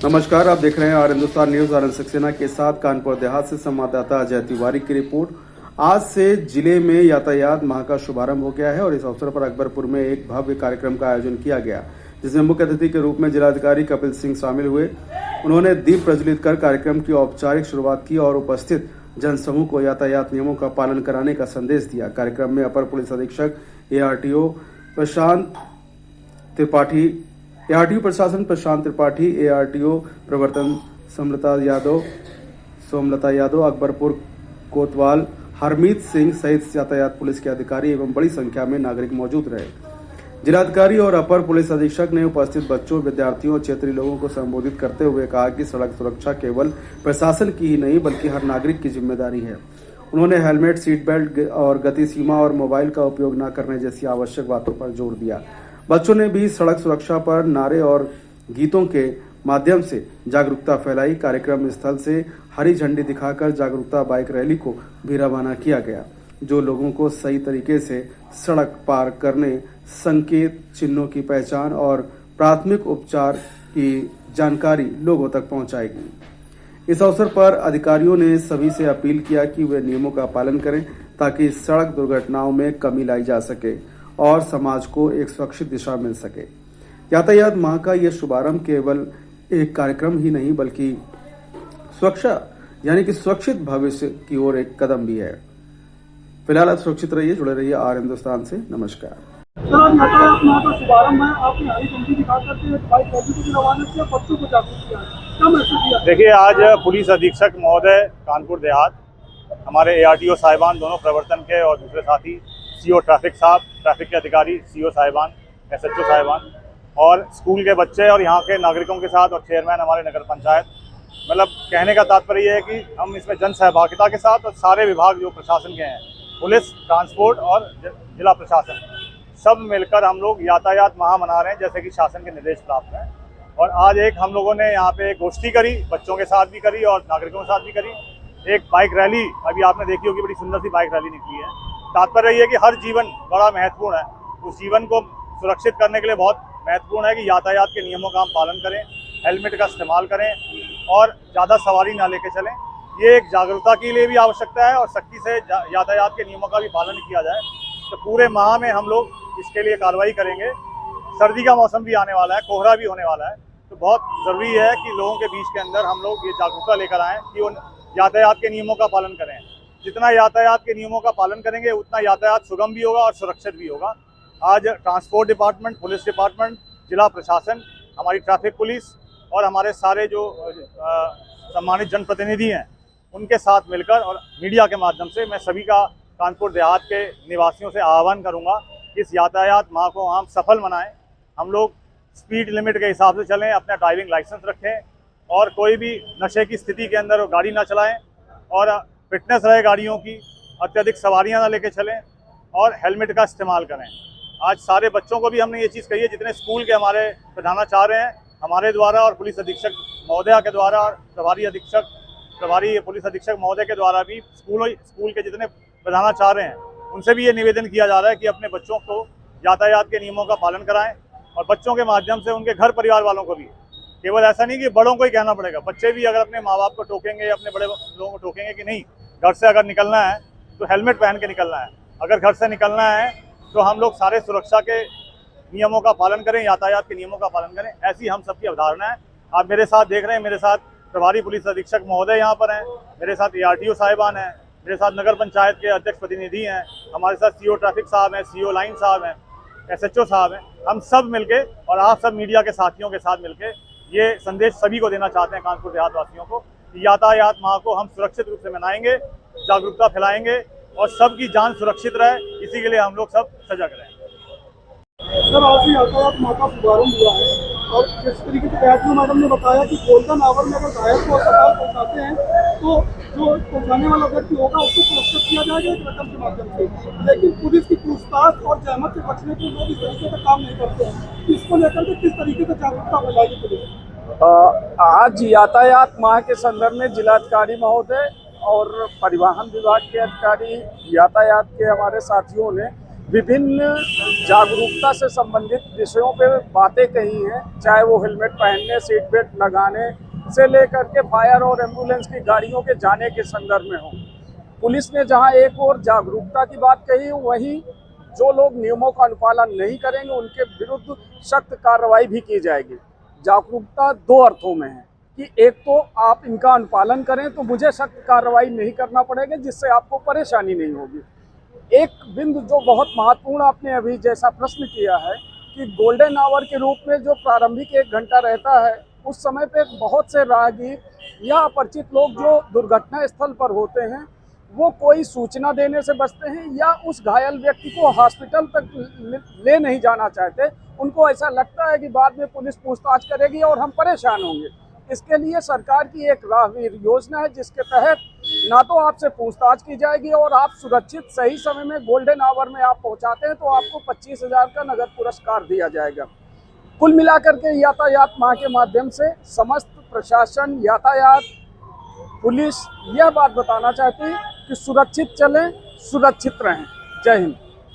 नमस्कार, आप देख रहे हैं आर हिंदुस्तान न्यूज। आनंद सक्सेना के साथ कानपुर देहात से संवाददाता अजय तिवारी की रिपोर्ट। आज से जिले में यातायात माह का शुभारंभ हो गया है और इस अवसर पर अकबरपुर में एक भव्य कार्यक्रम का आयोजन किया गया, जिसमें मुख्य अतिथि के रूप में जिलाधिकारी कपिल सिंह शामिल हुए। उन्होंने दीप प्रज्वलित कर कार्यक्रम की औपचारिक शुरुआत की और उपस्थित जनसमूह को यातायात नियमों का पालन कराने का संदेश दिया। कार्यक्रम में अपर पुलिस अधीक्षक ARTO प्रशासन प्रशांत त्रिपाठी, ARTO प्रवर्तन सोमलता यादव, अकबरपुर कोतवाल हरमीत सिंह सहित यातायात पुलिस के अधिकारी एवं बड़ी संख्या में नागरिक मौजूद रहे। जिलाधिकारी और अपर पुलिस अधीक्षक ने उपस्थित बच्चों, विद्यार्थियों और क्षेत्रीय लोगों को संबोधित करते हुए कहा कि सड़क सुरक्षा केवल प्रशासन की ही नहीं बल्कि हर नागरिक की जिम्मेदारी है। उन्होंने हेलमेट, सीट बेल्ट और गति सीमा और मोबाइल का उपयोग न करने जैसी आवश्यक बातों पर जोर दिया। बच्चों ने भी सड़क सुरक्षा पर नारे और गीतों के माध्यम से जागरूकता फैलाई। कार्यक्रम स्थल से हरी झंडी दिखाकर जागरूकता बाइक रैली को भी रवाना किया गया, जो लोगों को सही तरीके से सड़क पार करने, संकेत चिन्हों की पहचान और प्राथमिक उपचार की जानकारी लोगों तक पहुंचाएगी। इस अवसर पर अधिकारियों ने सभी से अपील किया कि वे नियमों का पालन करें ताकि सड़क दुर्घटनाओं में कमी लाई जा सके और समाज को एक सुरक्षित दिशा मिल सके। यातायात माह का यह शुभारंभ केवल एक कार्यक्रम ही नहीं बल्कि सुरक्षा यानी कि सुरक्षित भविष्य की ओर एक कदम भी है। फिलहाल आप सुरक्षित रहिए, जुड़े रहिए आर हिंदुस्तान से। नमस्कार। सर, आज यातायात माह का शुभारंभ है। आपने हरी झंडी दिखाकर के बाइक रैली को भी रवाना किया, बच्चों को जागरूक किया, क्या मैसेज दिया? देखिए, आज पुलिस अधीक्षक महोदय कानपुर देहात, हमारे ARTO साहिबान दोनों प्रवर्तन के और दूसरे साथी CO ट्रैफिक साहब, ट्रैफिक के अधिकारी, CO साहिबान, SHO साहिबान और स्कूल के बच्चे और यहाँ के नागरिकों के साथ और चेयरमैन हमारे नगर पंचायत, मतलब कहने का तात्पर्य ये है कि हम इसमें जन सहभागिता के साथ और सारे विभाग जो प्रशासन के हैं, पुलिस, ट्रांसपोर्ट और जिला प्रशासन, सब मिलकर हम लोग यातायात माह मना रहे हैं जैसे कि शासन के निर्देश प्राप्त हैं। और आज एक हम लोगों ने यहाँ पे गोष्ठी करी, बच्चों के साथ भी करी और नागरिकों के साथ भी करी। एक बाइक रैली अभी आपने देखी होगी, बड़ी सुंदर सी बाइक रैली निकली है। तात्पर्य ये है कि हर जीवन बड़ा महत्वपूर्ण है, उस जीवन को सुरक्षित करने के लिए बहुत महत्वपूर्ण है कि यातायात के नियमों का हम पालन करें, हेलमेट का इस्तेमाल करें और ज़्यादा सवारी ना लेके चलें। ये एक जागरूकता के लिए भी आवश्यकता है और सख्ती से यातायात के नियमों का भी पालन किया जाए। तो पूरे माह में हम लोग इसके लिए कार्रवाई करेंगे। सर्दी का मौसम भी आने वाला है, कोहरा भी होने वाला है, तो बहुत ज़रूरी है कि लोगों के बीच के अंदर हम लोग ये जागरूकता लेकर आएँ कि उन यातायात के नियमों का पालन करें। जितना यातायात के नियमों का पालन करेंगे उतना यातायात सुगम भी होगा और सुरक्षित भी होगा। आज ट्रांसपोर्ट डिपार्टमेंट, पुलिस डिपार्टमेंट, जिला प्रशासन, हमारी ट्रैफिक पुलिस और हमारे सारे जो सम्मानित जनप्रतिनिधि हैं, उनके साथ मिलकर और मीडिया के माध्यम से मैं सभी का कानपुर देहात के निवासियों से आह्वान करूंगा कि इस यातायात माह को हम सफल मनाएं। हम लोग स्पीड लिमिट के हिसाब से चलें, अपना ड्राइविंग लाइसेंस रखें और कोई भी नशे की स्थिति के अंदर गाड़ी ना चलाएं और फिटनेस रहे गाड़ियों की, अत्यधिक सवारियां ना लेके चलें और हेलमेट का इस्तेमाल करें। आज सारे बच्चों को भी हमने ये चीज़ कही है, जितने स्कूल के हमारे प्रधानाचार्य हैं हमारे द्वारा और पुलिस अधीक्षक महोदया के द्वारा और प्रभारी पुलिस अधीक्षक महोदय के द्वारा भी स्कूल के जितने प्रधानाचार्य हैं उनसे भी ये निवेदन किया जा रहा है कि अपने बच्चों को यातायात के नियमों का पालन कराएं और बच्चों के माध्यम से उनके घर परिवार वालों को भी, केवल ऐसा नहीं कि बड़ों को ही कहना पड़ेगा, बच्चे भी अगर अपने माँ बाप को टोकेंगे, अपने बड़े लोगों को टोकेंगे कि नहीं, घर से अगर निकलना है तो हेलमेट पहन के निकलना है, अगर घर से निकलना है तो हम लोग सारे सुरक्षा के नियमों का पालन करें, यातायात के नियमों का पालन करें, ऐसी हम सबकी अवधारणा है। आप मेरे साथ देख रहे हैं, मेरे साथ प्रभारी पुलिस अधीक्षक महोदय यहाँ पर हैं, मेरे साथ ARTO साहिबान हैं, मेरे साथ नगर पंचायत के अध्यक्ष प्रतिनिधि हैं, हमारे साथ CO ट्रैफिक साहब हैं, CO लाइन साहब हैं, SHO साहब हैं। हम सब मिलके और आप सब मीडिया के साथियों के साथ मिलके ये संदेश सभी को देना चाहते हैं, कानपुर देहात वासियों को, कि यातायात माह को हम सुरक्षित रूप से मनाएंगे, जागरूकता फैलाएंगे और सबकी जान सुरक्षित रहे, इसी के लिए हम लोग सब सजग रहें। सर, आज यातायात माह का शुभारंभ हुआ है और जिस तरीके से ARTO मैडम ने बताया कि गोल्डन आवर में अगर घायल को अस्पताल पहुँचाते हैं तो जो पहुँचाने वाला व्यक्ति होगा उसको सुरक्षित किया जाएगा एक रकम के माध्यम से, लेकिन पुलिस की पूछताछ और जहमत से बचने के लोग इस तरीके से काम नहीं करते हैं। इसको लेकर के किस तरीके से जागरूकता फैलाएगी पुलिस? आज यातायात माह के संदर्भ में जिलाधिकारी महोदय और परिवहन विभाग के अधिकारी, यातायात के हमारे साथियों ने विभिन्न जागरूकता से संबंधित विषयों पर बातें कही हैं, चाहे वो हेलमेट पहनने, सीट बेल्ट लगाने से लेकर के फायर और एम्बुलेंस की गाड़ियों के जाने के संदर्भ में हो। पुलिस ने जहां एक और जागरूकता की बात कही, वहीं जो लोग नियमों का अनुपालन नहीं करेंगे उनके विरुद्ध सख्त कार्रवाई भी की जाएगी। जागरूकता दो अर्थों में है कि एक तो आप इनका अनुपालन करें तो मुझे सख्त कार्रवाई नहीं करना पड़ेगा, जिससे आपको परेशानी नहीं होगी। एक बिंदु जो बहुत महत्वपूर्ण आपने अभी जैसा प्रश्न किया है कि गोल्डन आवर के रूप में जो प्रारंभिक 1 घंटा रहता है, उस समय पे बहुत से राहगीर या अपरिचित लोग जो दुर्घटना स्थल पर होते हैं वो कोई सूचना देने से बचते हैं या उस घायल व्यक्ति को हॉस्पिटल तक ले नहीं जाना चाहते। उनको ऐसा लगता है कि बाद में पुलिस पूछताछ करेगी और हम परेशान होंगे। इसके लिए सरकार की एक राहगीर योजना है, जिसके तहत ना तो आपसे पूछताछ की जाएगी और आप सुरक्षित सही समय में गोल्डन आवर में आप पहुंचाते हैं तो आपको 25,000 का नगद पुरस्कार दिया जाएगा। कुल मिलाकर के यातायात माह के माध्यम से समस्त प्रशासन, यातायात, पुलिस यह बात बताना चाहती है कि सुरक्षित चलें, सुरक्षित रहें। जय हिंद।